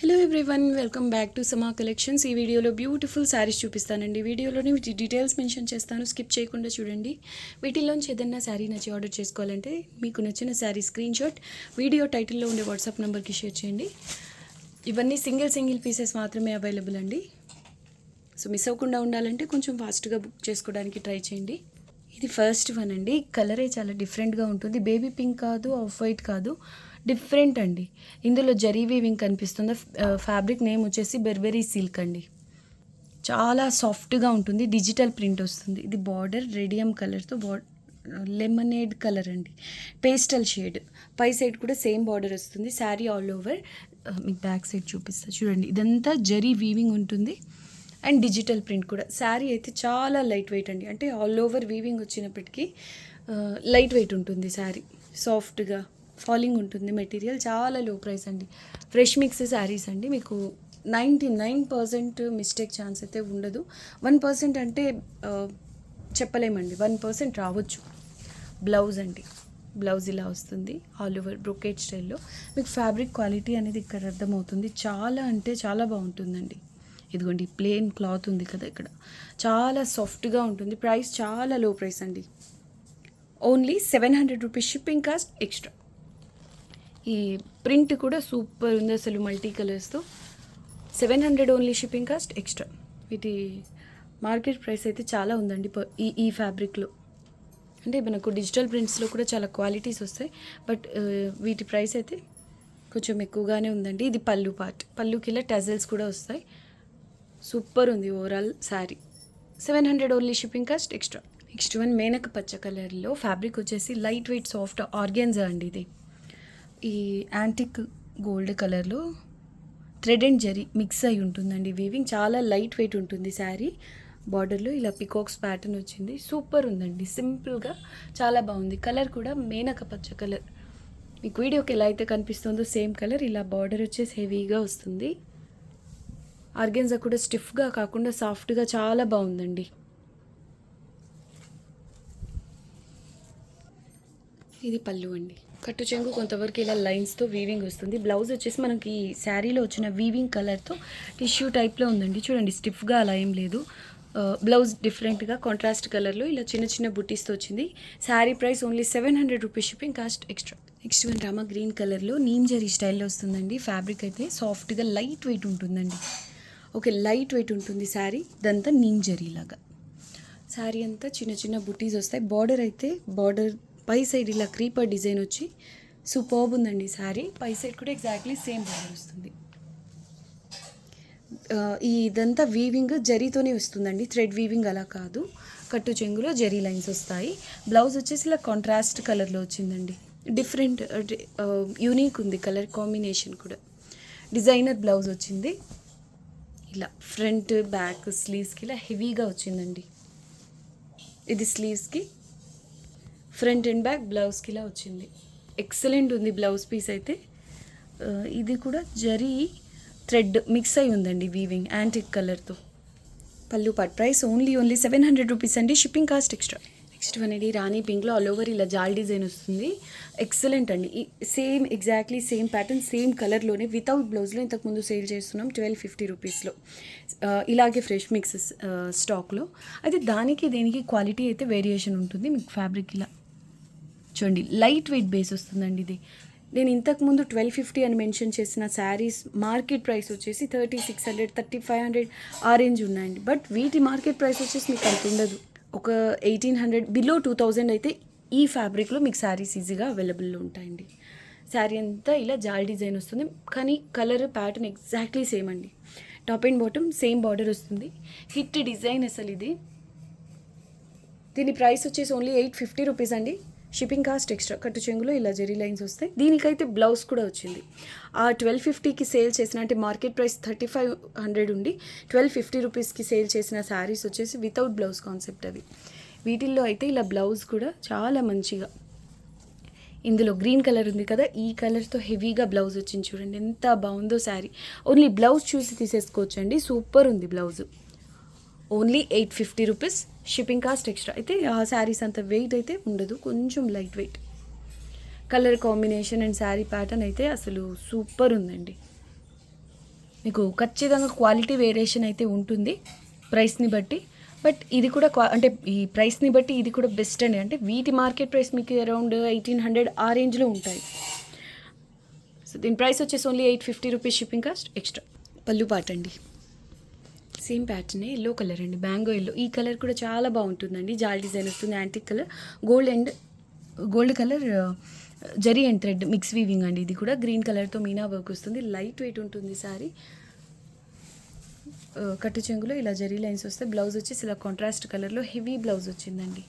Hello everyone, welcome back to సమా collections. ఈ వీడియోలో బ్యూటిఫుల్ శారీస్ చూపిస్తానండి. వీడియోలోని వీటి డీటెయిల్స్ మెన్షన్ చేస్తాను, స్కిప్ చేయకుండా చూడండి. వీటిలోంచి ఏదైనా శారీ నచ్చి ఆర్డర్ చేసుకోవాలంటే మీకు నచ్చిన శారీ స్క్రీన్ షాట్ వీడియో టైటిల్లో ఉండే వాట్సాప్ నెంబర్కి షేర్ చేయండి. ఇవన్నీ సింగిల్ పీసెస్ మాత్రమే అవైలబుల్ అండి. సో మిస్ అవ్వకుండా ఉండాలంటే కొంచెం ఫాస్ట్గా బుక్ చేసుకోవడానికి ట్రై చేయండి. ఇది ఫస్ట్ వన్ అండి. కలరే చాలా డిఫరెంట్గా ఉంటుంది. బేబీ పింక్ కాదు, ఆఫ్ వైట్ కాదు, డిఫరెంట్ అండి. ఇందులో జరీ వీవింగ్ కనిపిస్తుంది. ఫ్యాబ్రిక్ నేమ్ వచ్చేసి బెర్బెరీ సిల్క్ అండి. చాలా సాఫ్ట్గా ఉంటుంది. డిజిటల్ ప్రింట్ వస్తుంది. ఇది బార్డర్ రేడియం కలర్తో లెమనేడ్ కలర్ అండి, పేస్టల్ షేడ్. పై సైడ్ కూడా సేమ్ బార్డర్ వస్తుంది. శారీ ఆల్ ఓవర్ మీకు బ్యాక్ సైడ్ చూపిస్తా చూడండి. ఇదంతా జరీ వీవింగ్ ఉంటుంది అండ్ డిజిటల్ ప్రింట్ కూడా. శారీ అయితే చాలా లైట్ వెయిట్ అండి. అంటే ఆల్ ఓవర్ వీవింగ్ వచ్చినప్పటికీ లైట్ వెయిట్ ఉంటుంది. శారీ సాఫ్ట్గా ఫాలింగ్ ఉంటుంది. మెటీరియల్ చాలా లో ప్రైస్ అండి. ఫ్రెష్ మిక్స్ శారీస్ అండి. మీకు 99% మిస్టేక్ ఛాన్స్ అయితే ఉండదు. 1% అంటే చెప్పలేమండి, 1% రావచ్చు. బ్లౌజ్ అండి, బ్లౌజ్ ఇలా వస్తుంది ఆల్ ఓవర్ బ్రొకేట్ స్టైల్లో. మీకు ఫ్యాబ్రిక్ క్వాలిటీ అనేది ఇక్కడ అర్థమవుతుంది. చాలా అంటే చాలా బాగుంటుందండి. ఇదిగోండి ప్లెయిన్ క్లాత్ ఉంది కదా, ఇక్కడ చాలా సాఫ్ట్గా ఉంటుంది. ప్రైస్ చాలా లో ప్రైస్ అండి. Only 700 rupees shipping cost extra. ఈ ప్రింట్ కూడా సూపర్ ఉంది అసలు, మల్టీ కలర్స్తో. 700 ఓన్లీ షిప్పింగ్ కాస్ట్ ఎక్స్ట్రా. వీటి మార్కెట్ ప్రైస్ అయితే చాలా ఉందండి ఈ ఫ్యాబ్రిక్లో. అంటే మనకు డిజిటల్ ప్రింట్స్లో కూడా చాలా క్వాలిటీస్ వస్తాయి, బట్ వీటి ప్రైస్ అయితే కొంచెం ఎక్కువగానే ఉందండి. ఇది పళ్ళు పార్ట్, పళ్ళుకి ఇలా టజల్స్ కూడా వస్తాయి. సూపర్ ఉంది overall sari. 700 only shipping cost extra. Next one Menaka పచ్చ కలర్లో. ఫ్యాబ్రిక్ వచ్చేసి లైట్ వెయిట్ సాఫ్ట్ ఆర్గాన్జా అండి. ఇది ఈ యాంటిక్ గోల్డ్ కలర్లో థ్రెడ్ అండ్ జరీ మిక్స్ అయి ఉంటుందండి. వీవింగ్ చాలా లైట్ వెయిట్ ఉంటుంది. శారీ బార్డర్లో ఇలా పికాక్స్ ప్యాటర్న్ వచ్చింది. సూపర్ ఉందండి, సింపుల్గా చాలా బాగుంది. కలర్ కూడా మేనక పచ్చ కలర్. మీకు వీడియోకి ఎలా అయితే కనిపిస్తుందో సేమ్ కలర్. ఇలా బార్డర్ వచ్చేసి హెవీగా వస్తుంది. ఆర్గెన్జా కూడా స్టిఫ్గా కాకుండా సాఫ్ట్గా చాలా బాగుందండి. ఇది పళ్ళు అండి. కట్టు చెంగు కొంతవరకు ఇలా లైన్స్తో వీవింగ్ వస్తుంది. బ్లౌజ్ వచ్చేసి మనకి ఈ శారీలో వచ్చిన వీవింగ్ కలర్తో టిష్యూ టైప్లో ఉందండి. చూడండి, స్టిఫ్గా అలా ఏం లేదు. బ్లౌజ్ డిఫరెంట్గా కాంట్రాస్ట్ కలర్లో ఇలా చిన్న చిన్న బుట్టీస్తో వచ్చింది. Sari price only 700 rupees shipping cost extra. Next one Rama green కలర్లో నీమ్ జరీ స్టైల్లో వస్తుందండి. ఫ్యాబ్రిక్ అయితే సాఫ్ట్గా లైట్ వెయిట్ ఉంటుందండి. ఓకే, లైట్ వెయిట్ ఉంటుంది శారీ. ఇదంతా నీమ్ జరీ లాగా. శారీ అంతా చిన్న చిన్న బుటీస్ వస్తాయి. బార్డర్ అయితే బార్డర్ పై సైడ్ ఇలా క్రీపర్ డిజైన్ వచ్చి సూపర్బ్ ఉందండి శారీ. పై సైడ్ కూడా ఎగ్జాక్ట్లీ సేమ్ బార్డర్ వస్తుంది. ఇదంతా వీవింగ్ జరీతోనే వస్తుందండి, థ్రెడ్ వీవింగ్ అలా కాదు. కట్టు చెంగులో జరీ లైన్స్ వస్తాయి. బ్లౌజ్ వచ్చేసి ఇలా కాంట్రాస్ట్ కలర్లో వచ్చిందండి. డిఫరెంట్ యూనిక్ ఉంది కలర్ కాంబినేషన్ కూడా. డిజైనర్ బ్లౌజ్ వచ్చింది. ఇలా ఫ్రంట్ బ్యాక్ స్లీవ్స్కి ఇలా హెవీగా వచ్చిందండి. ఇది స్లీవ్స్కి, ఫ్రంట్ అండ్ బ్యాక్ బ్లౌజ్కి ఇలా వచ్చింది. ఎక్సలెంట్ ఉంది బ్లౌజ్ పీస్ అయితే. ఇది కూడా జరీ థ్రెడ్ మిక్స్ అయి ఉందండి, వీవింగ్ యాంటిక్ కలర్తో. పళ్ళు పాట్. ప్రైస్ ఓన్లీ 700 రూపీస్ అండి, shipping cost extra. Next one ఇది రాణి పింక్లో ఆల్ ఓవర్ ఇలా జాల్ డిజైన్ వస్తుంది. ఎక్సలెంట్ అండి. Same exactly same pattern same కలర్లోనే వితౌట్ బ్లౌజ్లో ఇంతకుముందు సేల్ చేస్తున్నాం 1250 రూపీస్లో. ఇలాగే ఫ్రెష్ మిక్సెస్ స్టాక్లో. అయితే దానికి దేనికి క్వాలిటీ అయితే వేరియేషన్ ఉంటుంది. మీకు ఫ్యాబ్రిక్ ఇలా చూడండి, లైట్ వెయిట్ బేస్ వస్తుందండి. ఇది నేను ఇంతకుముందు 1250 అని మెన్షన్ చేసిన శారీస్ మార్కెట్ ప్రైస్ వచ్చేసి 3600, 3500 ఆ రేంజ్ ఉన్నాయండి. బట్ వీటి మార్కెట్ ప్రైస్ వచ్చేసి మీకు అంత ఉండదు. ఒక 1800 బిలో 2000 అయితే ఈ ఫ్యాబ్రిక్లో మీకు శారీస్ ఈజీగా అవైలబుల్లో ఉంటాయండి. శారీ అంతా ఇలా జాల్ డిజైన్ వస్తుంది, కానీ కలర్ ప్యాటర్న్ ఎగ్జాక్ట్లీ సేమ్ అండి. Top and bottom same border వస్తుంది. హిట్ డిజైన్ అసలు ఇది. దీని ప్రైస్ వచ్చేసి ఓన్లీ 850 రూపీస్ అండి, షిప్పింగ్ కాస్ట్ ఎక్స్ట్రా. కట్టు చెంగులో ఇలా జెరీ లైన్స్ వస్తాయి. దీనికైతే బ్లౌజ్ కూడా వచ్చింది. ఆ 1250కి సేల్ చేసిన, అంటే మార్కెట్ ప్రైస్ 3500 ఉండి 1250 రూపీస్కి సేల్ చేసిన శారీస్ వచ్చేసి వితౌట్ బ్లౌజ్ కాన్సెప్ట్ అవి. వీటిల్లో అయితే ఇలా బ్లౌజ్ కూడా చాలా మంచిగా, ఇందులో గ్రీన్ కలర్ ఉంది కదా, ఈ కలర్తో హెవీగా బ్లౌజ్ వచ్చింది. చూడండి ఎంత బాగుందో శారీ. ఓన్లీ బ్లౌజ్ చూసి తీసేసుకోవచ్చండి. సూపర్ ఉంది blouse. Only 850 rupees, shipping cost extra. అయితే ఆ శారీస్ అంత వెయిట్ అయితే ఉండదు, కొంచెం light weight. Colour combination and sari pattern అయితే అసలు సూపర్ ఉందండి. మీకు ఖచ్చితంగా క్వాలిటీ వేరియేషన్ అయితే ఉంటుంది ప్రైస్ని బట్టి. బట్ ఇది కూడా అంటే ఈ ప్రైస్ని బట్టి ఇది కూడా బెస్ట్ అండి. అంటే వీటి మార్కెట్ ప్రైస్ మీకు అరౌండ్ 1800 ఆ రేంజ్లో ఉంటాయి. సో దీని ప్రైస్ వచ్చేసి only 850 rupees shipping cost extra. పళ్ళు పాట అండి, సేమ్ ప్యాటర్నే ఎల్లో కలర్ అండి, మ్యాంగో ఎల్లో. ఈ కలర్ కూడా చాలా బాగుంటుందండి, జాల్ డిజైన్ వస్తుంది, antique colour, gold colour zari and thread mix weaving అండి. ఇది కూడా గ్రీన్ కలర్తో మీనా వర్క్ వస్తుంది, లైట్ వెయిట్ ఉంటుంది సారీ. కట్టు చెంగులో ఇలా జరీ లైన్స్ వస్తాయి. బ్లౌజ్ వచ్చేసి ఇలా కాంట్రాస్ట్ కలర్లో హెవీ బ్లౌజ్ వచ్చిందండి.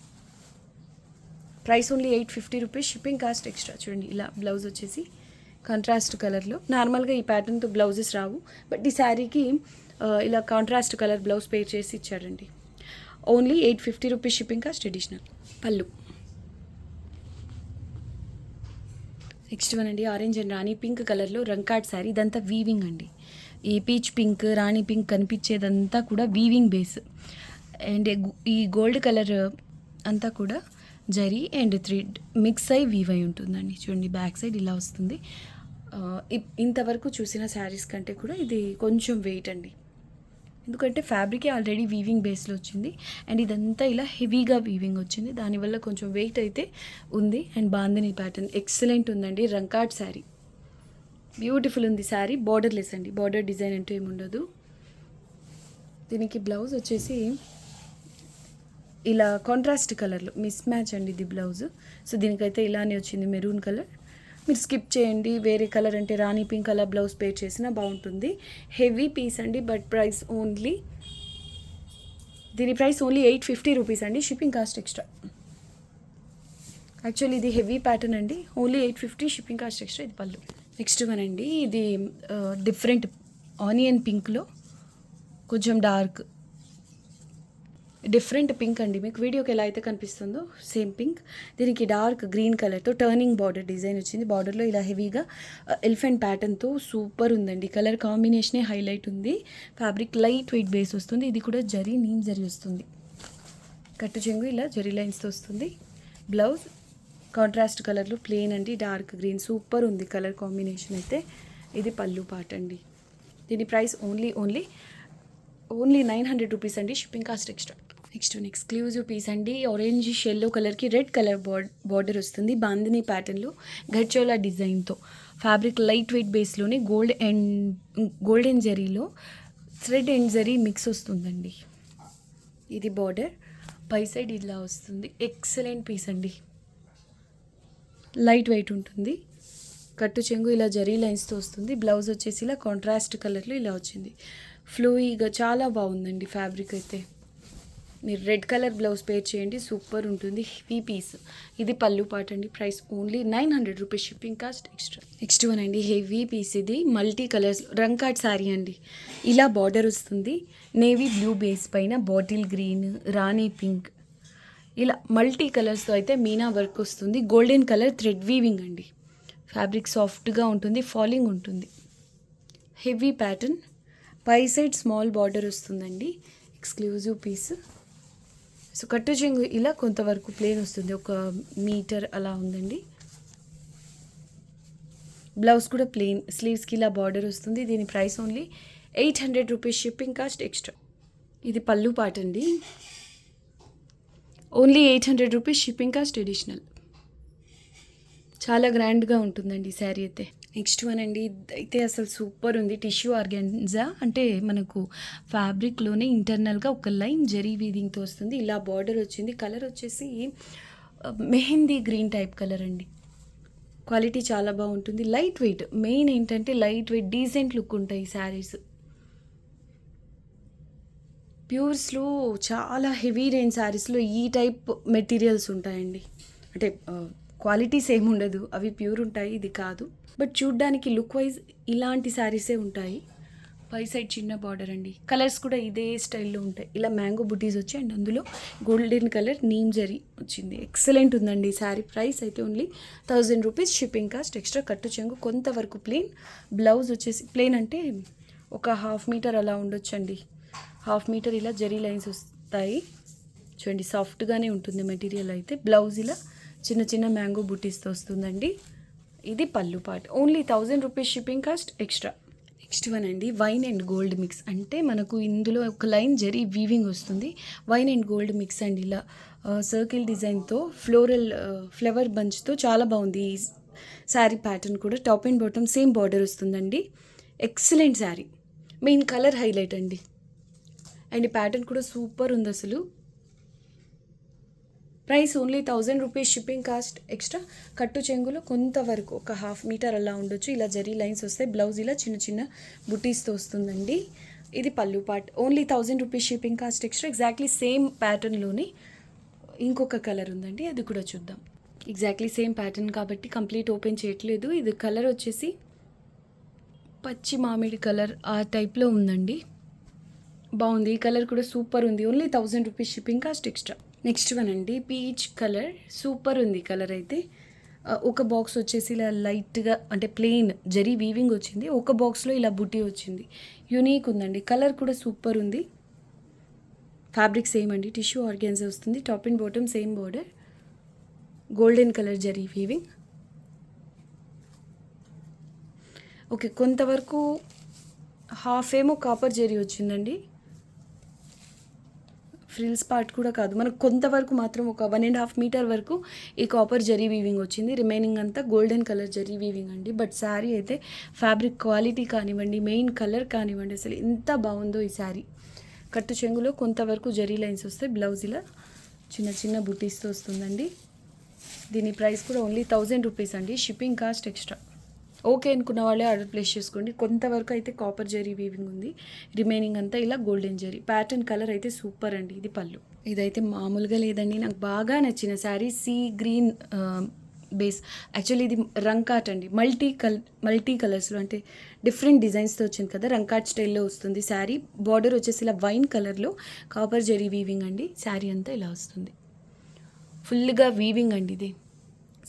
Price only 850 rupees shipping cost extra. చూడండి ఇలా బ్లౌజ్ వచ్చేసి కాంట్రాస్ట్ కలర్లో. నార్మల్గా ఈ ప్యాటర్న్తో బ్లౌజెస్ రావు, బట్ ఈ శారీకి ఇలా కాంట్రాస్ట్ కలర్ బ్లౌజ్ పేర్ చేసి ఇచ్చారండి. Only 850 rupees shipping cost additional. పళ్ళు నెక్స్ట్ వన్ అండి, ఆరెంజ్ అండ్ రాణి పింక్ కలర్లో రంకాట్ శారీ. ఇదంతా వీవింగ్ అండి. ఈ పీచ్ పింక్, రాణి పింక్ కనిపించేదంతా కూడా వీవింగ్ బేస్. అండ్ ఈ గోల్డ్ కలర్ అంతా కూడా జరీ అండ్ థ్రెడ్ మిక్స్ అయి వీవ్ అయి ఉంటుందండి. చూడండి బ్యాక్ సైడ్ ఇలా వస్తుంది. ఇంతవరకు చూసిన శారీస్ కంటే కూడా ఇది కొంచెం వెయిట్ అండి, ఎందుకంటే ఫ్యాబ్రికే ఆల్రెడీ వీవింగ్ బేస్లో వచ్చింది అండ్ ఇదంతా ఇలా హెవీగా వీవింగ్ వచ్చింది, దానివల్ల కొంచెం వెయిట్ అయితే ఉంది. అండ్ బాందిని ప్యాటర్న్ ఎక్సలెంట్ ఉందండి. రంకాట్ శారీ బ్యూటిఫుల్ ఉంది శారీ. బార్డర్ లెస్ అండి, బార్డర్ డిజైన్ అంటూ ఏముండదు. దీనికి బ్లౌజ్ వచ్చేసి ఇలా కాంట్రాస్ట్ కలర్లో మిస్ మ్యాచ్ అండి ఇది బ్లౌజ్. సో దీనికైతే ఇలానే వచ్చింది మెరూన్ కలర్. మీరు స్కిప్ చేయండి, వేరే కలర్ అంటే రాణి పింక్ అలా బ్లౌజ్ పేర్ చేసినా బాగుంటుంది. హెవీ పీస్ అండి, బట్ ప్రైస్ ఓన్లీ, దీని ప్రైస్ ఓన్లీ 850 రూపీస్ అండి, షిప్పింగ్ కాస్ట్ ఎక్స్ట్రా. యాక్చువల్లీ ఇది హెవీ ప్యాటర్న్ అండి, ఓన్లీ 850 షిప్పింగ్ కాస్ట్ ఎక్స్ట్రా. ఇది పళ్ళు. నెక్స్ట్ వన్ అండి, ఇది డిఫరెంట్ ఆనియన్ పింక్లో కొంచెం డార్క్ డిఫరెంట్ పింక్ అండి. మీకు వీడియోకి ఎలా అయితే కనిపిస్తుందో సేమ్ పింక్. దీనికి డార్క్ గ్రీన్ కలర్తో టర్నింగ్ బార్డర్ డిజైన్ వచ్చింది. బార్డర్లో ఇలా హెవీగా ఎలిఫెంట్ ప్యాటర్న్తో సూపర్ ఉందండి. కలర్ కాంబినేషనే హైలైట్ ఉంది. ఫ్యాబ్రిక్ లైట్ వెయిట్ బేస్ వస్తుంది. ఇది కూడా జరీ నీమ్ జరీ వస్తుంది. కట్టు చెంగు ఇలా జరీ లైన్స్తో వస్తుంది. బ్లౌజ్ కాంట్రాస్ట్ కలర్లో ప్లెయిన్ అండి, డార్క్ గ్రీన్ సూపర్ ఉంది కలర్ కాంబినేషన్ అయితే. ఇది పళ్ళు పాట అండి. దీని ప్రైస్ ఓన్లీ 900 రూపీస్ అండి, shipping cost extra. Next exclusive piece అండి, ఆరెంజ్ షెల్లో కలర్కి రెడ్ కలర్ బార్డర్ వస్తుంది. బాందిని ప్యాటర్న్లో గడ్చోలా డిజైన్తో. ఫ్యాబ్రిక్ లైట్ వెయిట్ బేస్లోనే గోల్డెన్ జరీలో థ్రెడ్ అండ్ జరీ మిక్స్ వస్తుందండి. ఇది బార్డర్, పై సైడ్ ఇలా వస్తుంది. ఎక్సలెంట్ పీస్ అండి, లైట్ వెయిట్ ఉంటుంది. కట్టు చెంగు ఇలా జరీ లైన్స్తో వస్తుంది. బ్లౌజ్ వచ్చేసి ఇలా కాంట్రాస్ట్ కలర్లో ఇలా వచ్చింది. ఫ్లూయిగా చాలా బాగుందండి ఫ్యాబ్రిక్ అయితే. మీరు రెడ్ కలర్ బ్లౌజ్ పేర్ చేయండి, సూపర్ ఉంటుంది. Heavy piece. ఇది పళ్ళు పాట అండి, price only 900 rupees, shipping cost extra. Next one అండి, హెవీ పీస్. ఇది మల్టీ కలర్స్ రంకాట్ శారీ అండి. ఇలా బార్డర్ వస్తుంది, నేవీ బ్లూ బేస్ పైన బాటిల్ గ్రీన్, రాణి పింక్, ఇలా మల్టీ కలర్స్తో అయితే మీనా వర్క్ వస్తుంది. గోల్డెన్ కలర్ థ్రెడ్ వీవింగ్ అండి. ఫ్యాబ్రిక్ సాఫ్ట్గా ఉంటుంది, ఫాలింగ్ ఉంటుంది. హెవీ ప్యాటర్న్, పై సైడ్ స్మాల్ బార్డర్ వస్తుందండి. Exclusive piece. సో కట్టు చెంగు ఇలా కొంతవరకు ప్లేన్ వస్తుంది, 1 మీటర్ అలా ఉందండి. బ్లౌజ్ కూడా ప్లెయిన్, స్లీవ్స్కి ఇలా బార్డర్ వస్తుంది. దీని price only 800 rupees, shipping cost extra. ఇది పళ్ళు పాట అండి, only 800 rupees, shipping cost additional. చాలా గ్రాండ్గా ఉంటుందండి శారీ అయితే. నెక్స్ట్ వన్ అండి, అయితే అసలు సూపర్ ఉంది. టిష్యూ ఆర్గాన్జా అంటే మనకు ఫ్యాబ్రిక్లోనే ఇంటర్నల్గా ఒక లైన్ జరీ వీవింగ్తో వస్తుంది. ఇలా బార్డర్ వచ్చింది. కలర్ వచ్చేసి మెహందీ గ్రీన్ టైప్ కలర్ అండి. క్వాలిటీ చాలా బాగుంటుంది. లైట్ వెయిట్, మెయిన్ ఏంటంటే లైట్ వెయిట్, డీసెంట్ లుక్ ఉంటాయి ఈ శారీస్. ప్యూర్స్లో చాలా హెవీ రేంజ్ శారీస్లో ఈ టైప్ మెటీరియల్స్ ఉంటాయండి. అంటే క్వాలిటీస్ ఏమి ఉండదు, అవి ప్యూర్ ఉంటాయి, ఇది కాదు. బట్ చూడ్డానికి లుక్ వైజ్ ఇలాంటి శారీసే ఉంటాయి. పై సైడ్ చిన్న బార్డర్ అండి. కలర్స్ కూడా ఇదే స్టైల్లో ఉంటాయి. ఇలా మ్యాంగో బుటీస్ వచ్చి అండ్ అందులో గోల్డెన్ కలర్ నీమ్ జరీ వచ్చింది. ఎక్సలెంట్ ఉందండి శారీ. ప్రైస్ అయితే only 1000 rupees, shipping cost extra. కట్టు చెంగు కొంతవరకు ప్లెయిన్. బ్లౌజ్ వచ్చేసి ప్లెయిన్ అంటే ఒక 1/2 మీటర్ అలా ఉండొచ్చండి. 1/2 మీటర్ ఇలా జరీ లైన్స్ వస్తాయి. చూడండి సాఫ్ట్గానే ఉంటుంది మెటీరియల్ అయితే. బ్లౌజ్ ఇలా చిన్న చిన్న మ్యాంగో బుటీస్తో వస్తుందండి. ఇది పళ్ళు part. Only 1000 rupees, shipping cost extra. Next one అండి, వైన్ అండ్ గోల్డ్ మిక్స్. అంటే మనకు ఇందులో ఒక లైన్ జరీ వీవింగ్ వస్తుంది. వైన్ అండ్ గోల్డ్ మిక్స్ అండి, ఇలా సర్కిల్ డిజైన్తో ఫ్లోరల్ ఫ్లవర్ బంచ్తో చాలా బాగుంది ఈ శారీ ప్యాటర్న్ కూడా. Top and bottom same border వస్తుందండి. Excellent sari, main colour highlight అండి. అండ్ ఈ ప్యాటర్న్ కూడా సూపర్ ఉంది అసలు. Price only 1000 rupees, shipping cost extra. కట్టు చెంగులో కొంతవరకు ఒక 1/2 మీటర్ అలా ఉండొచ్చు. ఇలా జరీ లైన్స్ వస్తాయి. బ్లౌజ్ ఇలా చిన్న చిన్న బుటీస్తో వస్తుందండి. ఇది పళ్ళు part. Only 1000 rupees, shipping cost extra. Exactly same ప్యాటర్న్లోని ఇంకొక కలర్ ఉందండి, అది కూడా చూద్దాం. ఎగ్జాక్ట్లీ సేమ్ ప్యాటర్న్ కాబట్టి కంప్లీట్ ఓపెన్ చేయట్లేదు. ఇది కలర్ వచ్చేసి పచ్చి మామిడి కలర్ ఆ టైప్లో ఉందండి. బాగుంది, ఈ కలర్ కూడా సూపర్ ఉంది. Only 1000 rupees, shipping cost extra. Next one అండి, పీచ్ కలర్. సూపర్ ఉంది కలర్ అయితే. ఒక బాక్స్ వచ్చేసి ఇలా లైట్గా అంటే ప్లెయిన్ జరీ వీవింగ్ వచ్చింది. ఒక బాక్స్లో ఇలా బుటీ వచ్చింది. యూనిక్ ఉందండి, కలర్ కూడా సూపర్ ఉంది. ఫ్యాబ్రిక్ సేమ్ అండి, టిష్యూ ఆర్గాన్జా వస్తుంది. Top and bottom same border, golden colour zari weaving. Okay, కొంతవరకు హాఫ్ ఏమో కాపర్ జరీ వచ్చిందండి. ఫ్రిల్స్ పార్ట్ కూడా కాదు, మనకు కొంతవరకు మాత్రం ఒక 1.5 మీటర్ వరకు ఈ కాపర్ జరీ వీవింగ్ వచ్చింది. రిమైనింగ్ అంతా గోల్డెన్ కలర్ జరీ వీవింగ్ అండి. బట్ శారీ అయితే ఫ్యాబ్రిక్ క్వాలిటీ కానివ్వండి, మెయిన్ కలర్ కానివ్వండి, అసలు ఎంత బాగుందో ఈ శారీ. కట్టు చెంగులో కొంతవరకు జరీ లైన్స్ వస్తాయి. బ్లౌజ్ ఇలా చిన్న చిన్న బుటీస్తో వస్తుందండి. దీని ప్రైస్ కూడా ఓన్లీ 1000 రూపీస్ అండి, షిప్పింగ్ కాస్ట్ ఎక్స్ట్రా. ఓకే అనుకున్న వాళ్ళే ఆర్డర్ ప్లేస్ చేసుకోండి. కొంతవరకు అయితే కాపర్ జరీ వీవింగ్ ఉంది. రిమైనింగ్ అంతా ఇలా గోల్డెన్ జరీ. ప్యాటర్న్ కలర్ అయితే సూపర్ అండి. ఇది పళ్ళు. ఇదైతే మామూలుగా లేదండి, నాకు బాగా నచ్చిన sari. Sea green base. Actually ఇది రంకాట్ అండి, మల్టీ కలర్స్లో అంటే డిఫరెంట్ డిజైన్స్తో వచ్చింది కదా, రంకాట్ స్టైల్లో వస్తుంది శారీ. బార్డర్ వచ్చేసి ఇలా వైన్ కలర్లో కాపర్ జరీ వీవింగ్ అండి. శారీ అంతా ఇలా వస్తుంది. ఫుల్గా వీవింగ్ అండి. ఇది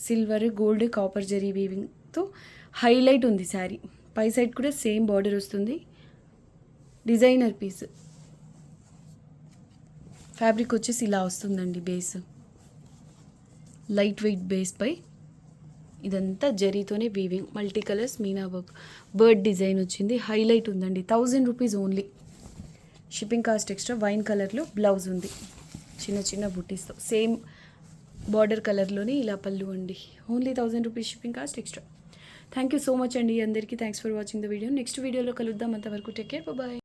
సిల్వర్ గోల్డ్ కాపర్ జరీ వీవింగ్తో హైలైట్ ఉంది శారీ. పై సైడ్ కూడా సేమ్ బార్డర్ వస్తుంది. Designer piece. ఫ్యాబ్రిక్ వచ్చేసి ఇలా వస్తుందండి. బేస్ లైట్ వెయిట్ బేస్ పై ఇదంతా జరీతోనే weaving. Multi colours meena work, bird design వచ్చింది. హైలైట్ ఉందండి. 1000 rupees only, shipping cost extra. Wine కలర్లో బ్లౌజ్ ఉంది చిన్న చిన్న బుటీస్తో. సేమ్ బార్డర్ కలర్లోనే ఇలా పళ్ళు అండి. Only 1000 rupees, shipping cost extra. Thank you so much అండి అందరికీ. Thanks for watching the video. Next వీడియోలో కలుద్దాం. అంతవరకు టేక్ కేర్, బాయ్.